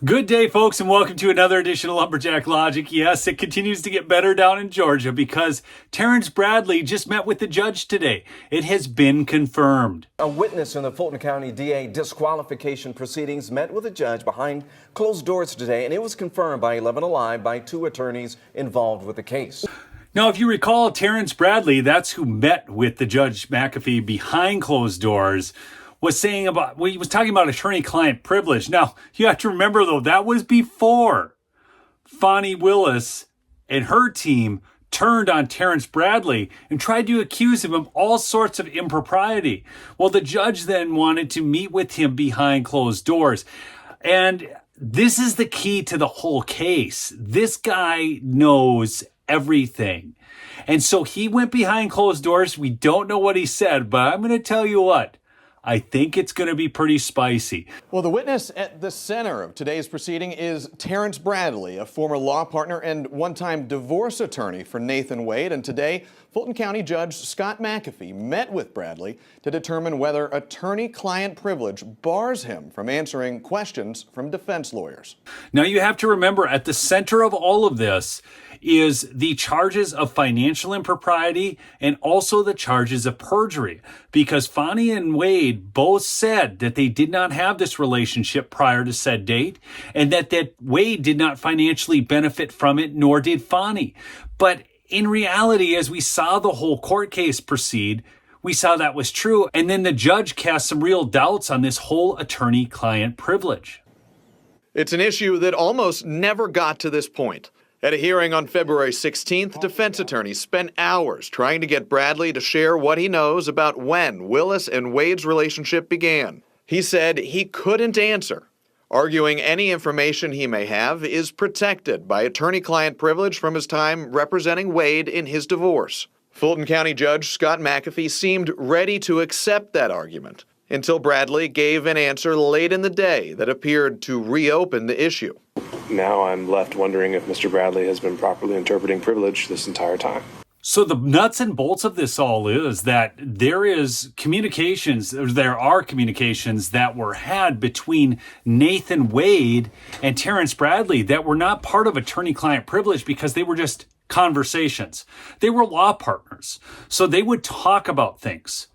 Good day, folks, and welcome to another edition of Lumberjack Logic. Yes, it continues to get better down in Georgia because Terrence Bradley just met with the judge today. It has been confirmed. A witness in the Fulton County DA disqualification proceedings met with a judge behind closed doors today, and it was confirmed by 11 Alive by two attorneys involved with the case. Now, if you recall, Terrence Bradley, that's who met with the Judge McAfee behind closed doors, was saying about, well, he was talking about attorney-client privilege. Now, you have to remember, though, that was before Fani Willis and her team turned on Terrence Bradley and tried to accuse him of all sorts of impropriety. Well, the judge then wanted to meet with him behind closed doors. And this is the key to the whole case. This guy knows everything. And so he went behind closed doors. We don't know what he said, but I'm going to tell you what. I think it's going to be pretty spicy. Well, the witness at the center of today's proceeding is Terrence Bradley, a former law partner and one-time divorce attorney for Nathan Wade. And today, Fulton County Judge Scott McAfee met with Bradley to determine whether attorney-client privilege bars him from answering questions from defense lawyers. Now, you have to remember, at the center of all of this is the charges of financial impropriety and also the charges of perjury, because Fani and Wade both said that they did not have this relationship prior to said date, and that Wade did not financially benefit from it, nor did Fani. But in reality, as we saw the whole court case proceed, we saw that was true. And then the judge cast some real doubts on this whole attorney-client privilege. It's an issue that almost never got to this point. At a hearing on February 16th, defense attorneys spent hours trying to get Bradley to share what he knows about when Willis and Wade's relationship began. He said he couldn't answer, arguing any information he may have is protected by attorney-client privilege from his time representing Wade in his divorce. Fulton County Judge Scott McAfee seemed ready to accept that argument until Bradley gave an answer late in the day that appeared to reopen the issue. Now I'm left wondering if Mr. Bradley has been properly interpreting privilege this entire time. So the nuts and bolts of this all is that there are communications that were had between Nathan Wade and Terrence Bradley that were not part of attorney-client privilege because they were just conversations. They were law partners. So they would talk about things.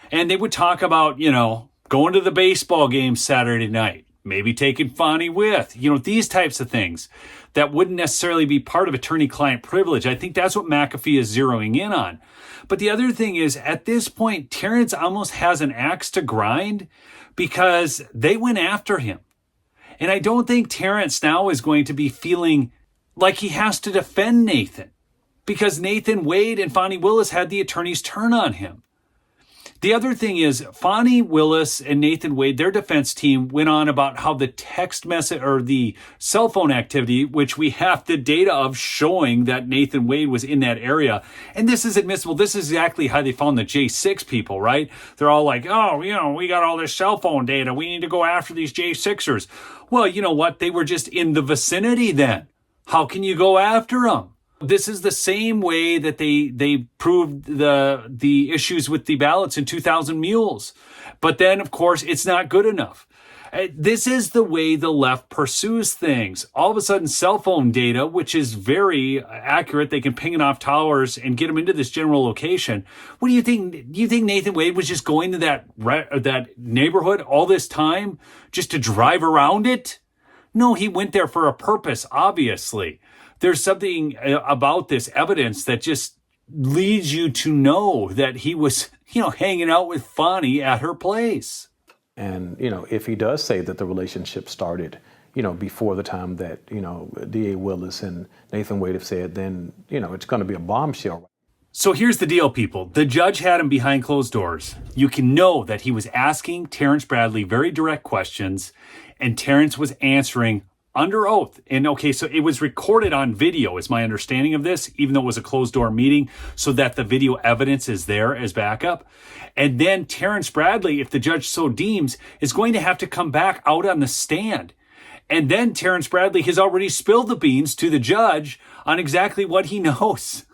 And they would talk about, going to the baseball game Saturday night, maybe taking Fani with, these types of things that wouldn't necessarily be part of attorney-client privilege. I think that's what McAfee is zeroing in on. But the other thing is, at this point, Terrence almost has an axe to grind because they went after him. And I don't think Terrence now is going to be feeling like he has to defend Nathan because Nathan Wade and Fani Willis had the attorneys turn on him. The other thing is, Fani Willis and Nathan Wade, their defense team, went on about how the text message or the cell phone activity, which we have the data of showing that Nathan Wade was in that area. And this is admissible. This is exactly how they found the J6 people, right? They're all like, we got all this cell phone data. We need to go after these J6ers. Well, you know what? They were just in the vicinity then. How can you go after them? This is the same way that they proved the issues with the ballots in 2000 Mules. But then, of course, it's not good enough. This is the way the left pursues things. All of a sudden, cell phone data, which is very accurate, they can ping it off towers and get them into this general location. What do you think? Do you think Nathan Wade was just going to that neighborhood all this time just to drive around it? No, he went there for a purpose, obviously. There's something about this evidence that just leads you to know that he was, hanging out with Fani at her place. And, if he does say that the relationship started, before the time that, D.A. Willis and Nathan Wade have said, then, it's going to be a bombshell. So here's the deal, people. The judge had him behind closed doors. You can know that he was asking Terrence Bradley very direct questions, and Terrence was answering under oath. And okay, so it was recorded on video, is my understanding of this, even though it was a closed door meeting, so that the video evidence is there as backup. And then Terrence Bradley, if the judge so deems, is going to have to come back out on the stand. And then Terrence Bradley has already spilled the beans to the judge on exactly what he knows.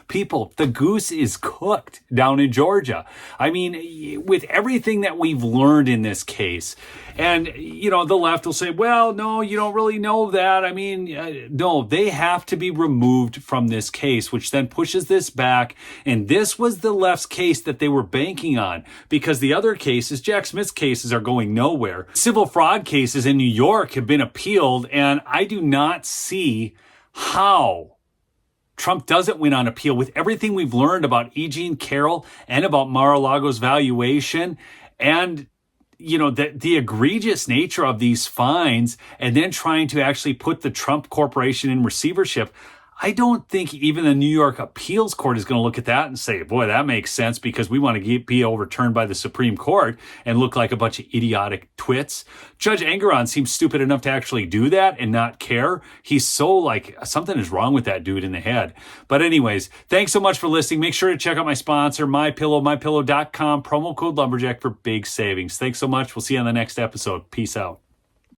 People, the goose is cooked down in Georgia. I mean, with everything that we've learned in this case, and, the left will say, well, no, you don't really know that. I mean, no, they have to be removed from this case, which then pushes this back. And this was the left's case that they were banking on, because the other cases, Jack Smith's cases, are going nowhere. Civil fraud cases in New York have been appealed, and I do not see how Trump doesn't win on appeal with everything we've learned about E. Jean Carroll and about Mar-a-Lago's valuation and, the egregious nature of these fines, and then trying to actually put the Trump Corporation in receivership. I don't think even the New York Appeals Court is going to look at that and say, boy, that makes sense because we want to be overturned by the Supreme Court and look like a bunch of idiotic twits. Judge Engoron seems stupid enough to actually do that and not care. He's so something is wrong with that dude in the head. But anyways, thanks so much for listening. Make sure to check out my sponsor, MyPillow, MyPillow.com, promo code Lumberjack for big savings. Thanks so much. We'll see you on the next episode. Peace out.